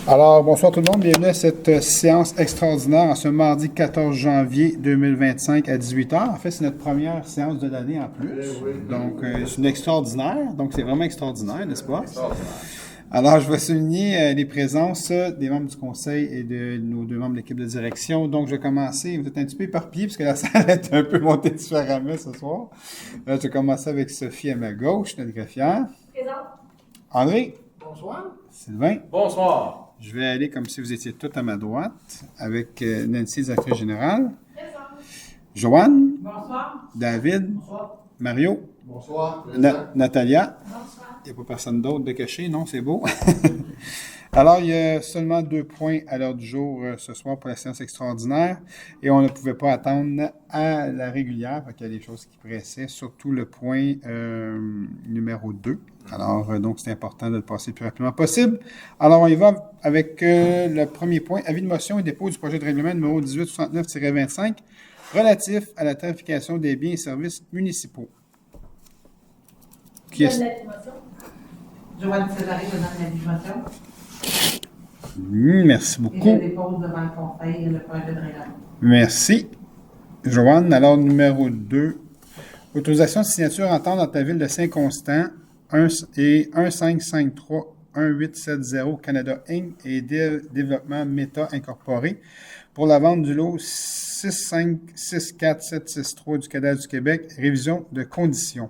Alors, bonsoir tout le monde. Bienvenue à cette séance extraordinaire en ce mardi 14 janvier 2025 à 18h. En fait, c'est notre première séance de l'année en plus. Donc, c'est une extraordinaire. Donc, c'est vraiment extraordinaire, n'est-ce pas? Alors, je vais souligner les présences des membres du conseil et de nos deux membres de l'équipe de direction. Donc, je vais commencer. Vous êtes un petit peu éparpillés parce que la salle est un peu montée différemment ce soir. Je vais commencer avec Sophie à ma gauche, notre greffière. Présente. André. Bonsoir. Sylvain. Bonsoir. Je vais aller comme si vous étiez tous à ma droite avec Nancy, directrice générale. Présente. Joanne. Bonsoir. David. Bonsoir. Mario. Bonsoir. Natalia. Bonsoir. Il n'y a pas personne d'autre de caché, non? C'est beau. Alors, il y a seulement 2 points à l'heure du jour ce soir pour la séance extraordinaire et on ne pouvait pas attendre à la régulière, parce qu'il y a des choses qui pressaient, surtout le point numéro 2. Alors, donc, c'est important de le passer le plus rapidement possible. Alors, on y va avec le premier point, avis de motion et dépôt du projet de règlement numéro 1869-25 relatif à la tarification des biens et services municipaux. Qui est... Joanne Césaré me donne l'invitation. Merci Et beaucoup. je dépose devant le conseil le projet de règlement. Merci. Joanne, alors numéro 2. Autorisation de signature entente entre la ville de Saint-Constant et 1553-1870 Canada Inc. et Développement Meta Incorporé pour la vente du lot 6564763 du Cadastre du Québec, révision de conditions.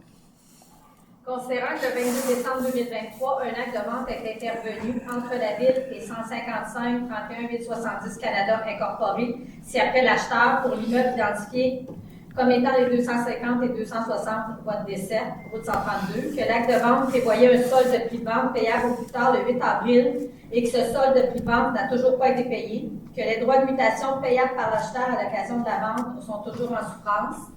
Considérant que le 22 décembre 2023, un acte de vente est intervenu entre la Ville et 155-31-870 Canada Incorporé, si après l'acheteur pour l'immeuble identifié comme étant les 250 et 260 voies de décès, route 132, que l'acte de vente prévoyait un solde de prix de vente payable au plus tard le 8 avril et que ce solde de prix de vente n'a toujours pas été payé, que les droits de mutation payables par l'acheteur à l'occasion de la vente sont toujours en souffrance.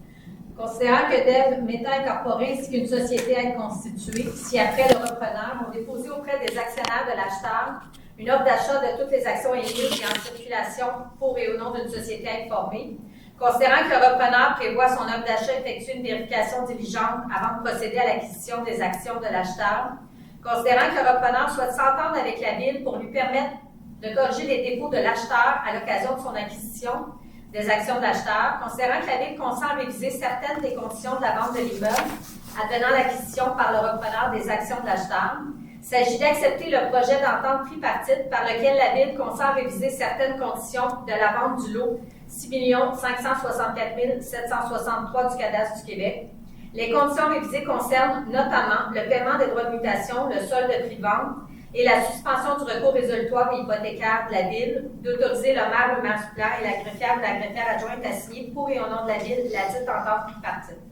Considérant que Dev Meta Incorporé ainsi qu'une société à être constituée, si après le repreneur ont déposé auprès des actionnaires de l'acheteur une offre d'achat de toutes les actions émises et en circulation pour et au nom d'une société informée, considérant que le repreneur prévoit son offre d'achat effectuer une vérification diligente avant de procéder à l'acquisition des actions de l'acheteur, considérant que le repreneur souhaite s'entendre avec la Ville pour lui permettre de corriger les défauts de l'acheteur à l'occasion de son acquisition des actions de l'acheteur, considérant que la Ville consent à réviser certaines des conditions de la vente de l'immeuble, advenant l'acquisition par le repreneur des actions de l'acheteur. Il s'agit d'accepter le projet d'entente tripartite par lequel la Ville consent à réviser certaines conditions de la vente du lot 6 564 763 du Cadastre du Québec. Les conditions révisées concernent notamment le paiement des droits de mutation, le solde de prix de vente, et la suspension du recours résolutoire et hypothécaire de la Ville, d'autoriser le maire ou le maire suppléant et la greffière ou la greffière adjointe à signer pour et au nom de la Ville la dite entente tripartite.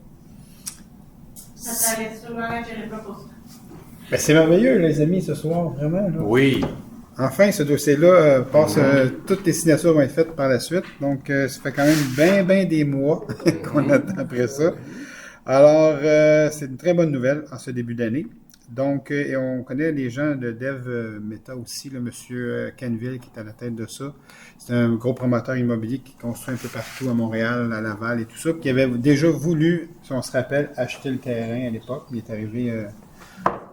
Ça t'arrête souvent, je n'ai pas pour ça. Ben, c'est merveilleux, les amis, ce soir, vraiment. Là. Oui. Enfin, ce dossier-là passe. Toutes les signatures vont être faites par la suite. Donc, ça fait quand même bien des mois qu'on attend après ça. Alors, c'est une très bonne nouvelle en ce début d'année. Donc, et on connaît les gens de Dev Meta aussi, le monsieur Canville qui est à la tête de ça. C'est un gros promoteur immobilier qui construit un peu partout à Montréal, à Laval et tout ça, qui avait déjà voulu, si on se rappelle, acheter le terrain à l'époque. Il est arrivé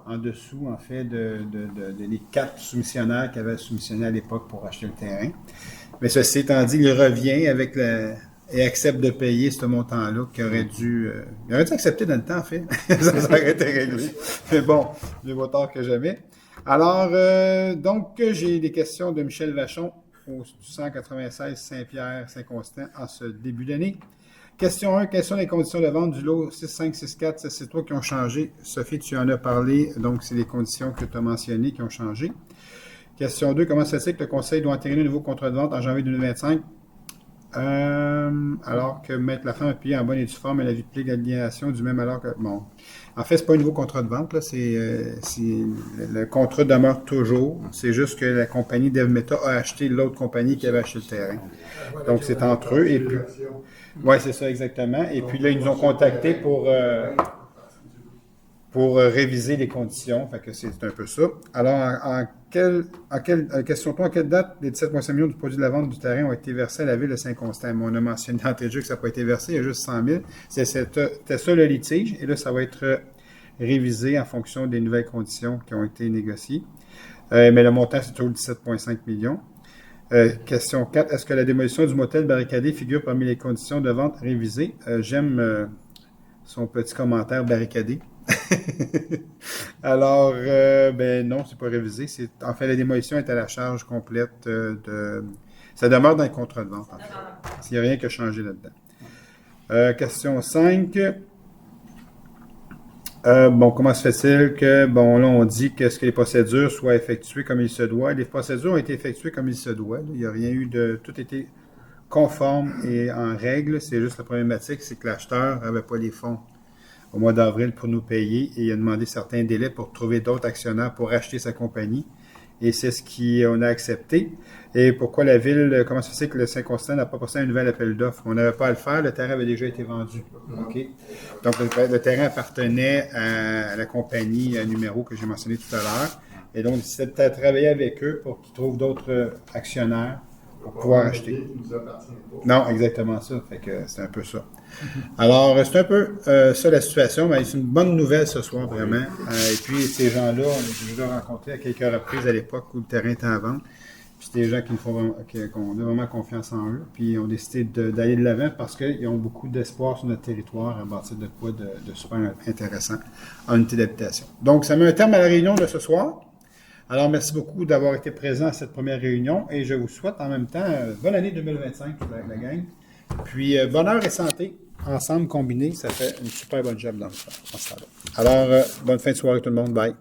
en dessous, en fait, des 4 soumissionnaires qui avaient soumissionné à l'époque pour acheter le terrain. Mais ceci étant dit, il revient avec et accepte de payer ce montant-là qu'il aurait dû... il aurait dû accepter dans le temps, en fait. Ça aurait été réglé. Mais bon, mieux vaut tard que jamais. Alors, donc, j'ai des questions de Michel Vachon au 196 Saint-Pierre, Saint-Constant en ce début d'année. Question 1. Quelles sont les conditions de vente du lot 6564 763 qui ont changé? Sophie, tu en as parlé. Donc, c'est les conditions que tu as mentionnées qui ont changé. Question 2. Comment ça se fait que le Conseil doit entériner un nouveau contrat de vente en janvier 2025? Alors que Maître Laflamme a payé en bonne et due forme et la vie de pli d'aliénation du même alors que... Bon. En fait, c'est pas un nouveau contrat de vente, là. Le contrat demeure toujours. C'est juste que la compagnie Dev Meta a acheté l'autre compagnie qui avait acheté le terrain. Donc, c'est entre eux. Et puis... Oui, c'est ça, exactement. Et puis là, ils nous ont contactés pour réviser les conditions. Fait que c'est un peu ça. Alors, question 3, à quelle date les 17,5 millions du produit de la vente du terrain ont été versés à la ville de Saint-Constant? On a mentionné d'entrée de jeu que ça n'a pas été versé, il y a juste 100 000. C'était ça le litige, et là, ça va être révisé en fonction des nouvelles conditions qui ont été négociées. Mais le montant, c'est toujours 17,5 millions. Question 4. Est-ce que la démolition du motel barricadé figure parmi les conditions de vente révisées? J'aime son petit commentaire barricadé. Alors, ben non, c'est pas révisé. En fait, la démolition est à la charge complète Ça demeure dans le contrat de vente, en fait. Il n'y a rien qui a changé là-dedans. Question 5. Bon, comment se fait-il que, bon, là, on dit que les procédures soient effectuées comme il se doit. Les procédures ont été effectuées comme il se doit. Là. Il n'y a rien eu de... Tout était conforme et en règle. C'est juste la problématique, c'est que l'acheteur n'avait pas les fonds au mois d'avril pour nous payer et il a demandé certains délais pour trouver d'autres actionnaires pour acheter sa compagnie. Et c'est ce qu'on a accepté. Et pourquoi la ville, comment ça se fait que le Saint-Constant n'a pas passé un nouvel appel d'offres? On n'avait pas à le faire, le terrain avait déjà été vendu. OK? Donc, le terrain appartenait à la compagnie numéro que j'ai mentionné tout à l'heure. Et donc, c'était de travailler avec eux pour qu'ils trouvent d'autres actionnaires pour pouvoir acheter. Non, exactement ça. Fait que c'est un peu ça. Alors, c'est un peu ça la situation, mais c'est une bonne nouvelle ce soir, vraiment. Et puis, ces gens-là, j'ai déjà rencontré à quelques reprises à l'époque où le terrain était en vente. Puis, c'est des gens qu'on a vraiment confiance en eux. Puis, ils ont décidé d'aller de l'avant parce qu'ils ont beaucoup d'espoir sur notre territoire à bâtir de quoi de super intéressant en unité d'habitation. Donc, ça met un terme à la réunion de ce soir. Alors, merci beaucoup d'avoir été présent à cette première réunion et je vous souhaite en même temps bonne année 2025 avec la gang. Puis, bonheur et santé, ensemble combinés, ça fait une super bonne job dans ce temps-là. Alors, bonne fin de soirée tout le monde. Bye.